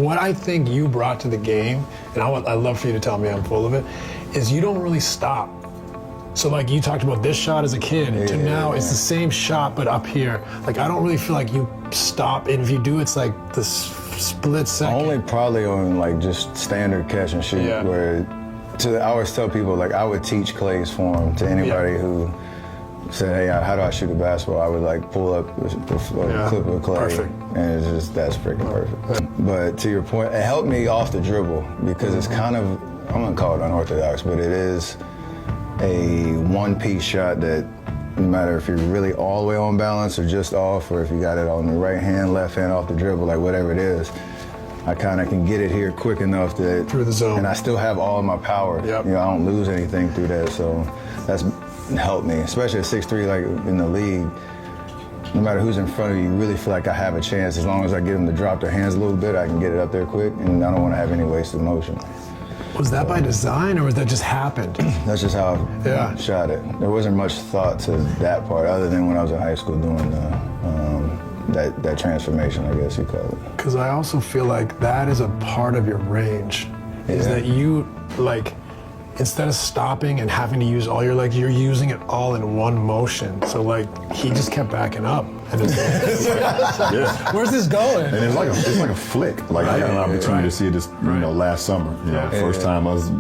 What I think you brought to the game, and I'd love for you to tell me I'm full of it, is you don't really stop. So like you talked about this shot as a kid to now it's the same shot but up here. Like I don't really feel like you stop, and if you do, it's like the split second. Only probably on like just standard catch and shoot where I always tell people, like I would teach Clay's form to anybody who said, hey, how do I shoot a basketball? I would like pull up a clip of Clay. Perfect. And it's just, that's freaking perfect. But to your point, it helped me off the dribble because it's kind of, I'm gonna call it unorthodox, but it is a one-piece shot that no matter if you're really all the way on balance or just off, or if you got it on the right hand, left hand off the dribble, like whatever it is, I kind of can get it here quick enough that through the zone, and I still have all of my power. Yep. You know, I don't lose anything through that, so that's helped me, especially at 6'3", like in the league. No matter who's in front of you, you really feel like I have a chance. As long as I get them to drop their hands a little bit, I can get it up there quick, and I don't want to have any wasted motion. Was that by design, or was that just happened? That's just how I shot it. There wasn't much thought to that part, other than when I was in high school doing that transformation, I guess you call it. Because I also feel like that is a part of your range, is that you, like, instead of stopping and having to use all your legs, you're using it all in one motion. So like, he just kept backing up. And where's this going? And it's like a flick. Like I got an opportunity to see it just last summer. You know, first time I was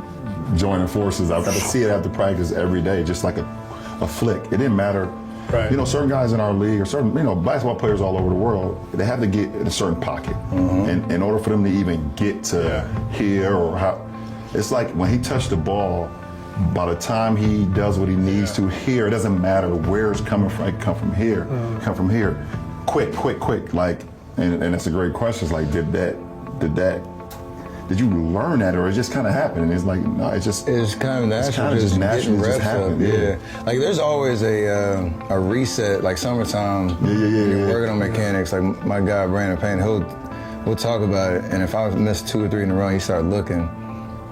joining forces, I got to see it after practice every day, just like a flick. It didn't matter. Right. You know, certain guys in our league, or certain basketball players all over the world, they have to get in a certain pocket, and in order for them to even get to here or how. It's like when he touched the ball, by the time he does what he needs to here, it doesn't matter where it's coming from. It come from here, quick. Like, and that's a great question. It's like, did you learn that, or it just kind of happened? And it's like, no, it's kind of natural. It's kind of just naturally just happened. Yeah. Like there's always a reset. Like summertime, you're working on mechanics. Like my guy Brandon Payne, we'll talk about it. And if I miss 2 or 3 in a row, and you start looking,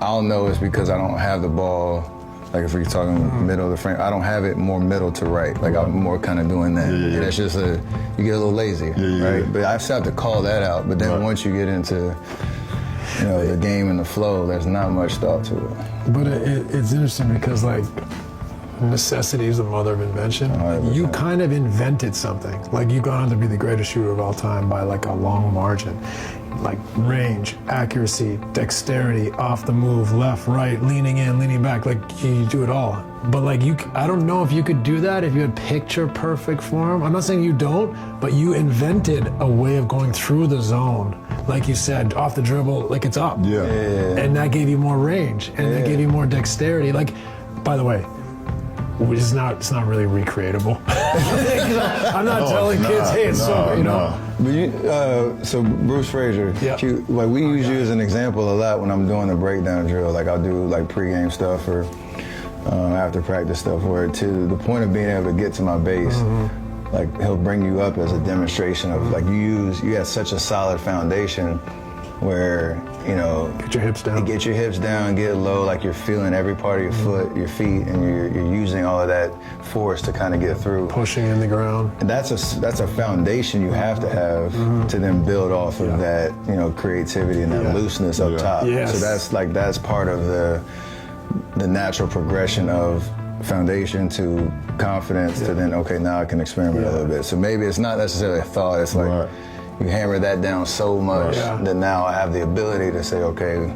I'll know it's because I don't have the ball, like if we're talking middle of the frame, I don't have it more middle to right. Like I'm more kind of doing that. And it's just you get a little lazy, right? But I still have to call that out. But then once you get into, the game and the flow, there's not much thought to it. But it's interesting because like, necessity is the mother of invention. 100%. You kind of invented something. Like you've gone on to be the greatest shooter of all time by like a long margin. Like range, accuracy, dexterity, off the move, left, right, leaning in, leaning back, like you do it all. But like I don't know if you could do that if you had picture perfect form. I'm not saying you don't, but you invented a way of going through the zone. Like you said, off the dribble, like it's up. Yeah. And that gave you more range, and that gave you more dexterity. Like, by the way, it's not really recreatable. I'm not telling kids, hey, it's But so Bruce Frazier, like we use you as an example a lot when I'm doing the breakdown drill. Like I'll do like pregame stuff or after practice stuff, where to the point of being able to get to my base, like he'll bring you up as a demonstration of like you have such a solid foundation where, get your hips down. Get your hips down, get low, like you're feeling every part of your foot, your feet, and you're using all of that force to kind of get through. Pushing in the ground. And that's a foundation you have to have to then build off of that, creativity and that looseness up top. Yes. So that's part of the natural progression of foundation to confidence to then, okay, now I can experiment a little bit. So maybe it's not necessarily a thought, it's like, you hammer that down so much that now I have the ability to say, okay,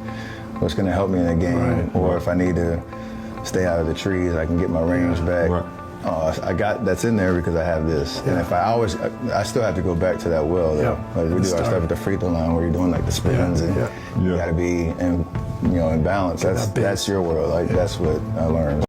what's going to help me in the game? Or if I need to stay out of the trees, I can get my range back. I got that's in there because I have this. And if I still have to go back to that well. Like we do our stuff at the free throw line where you're doing like the spins and you got to be in balance. That's your world. Like that's what I learned.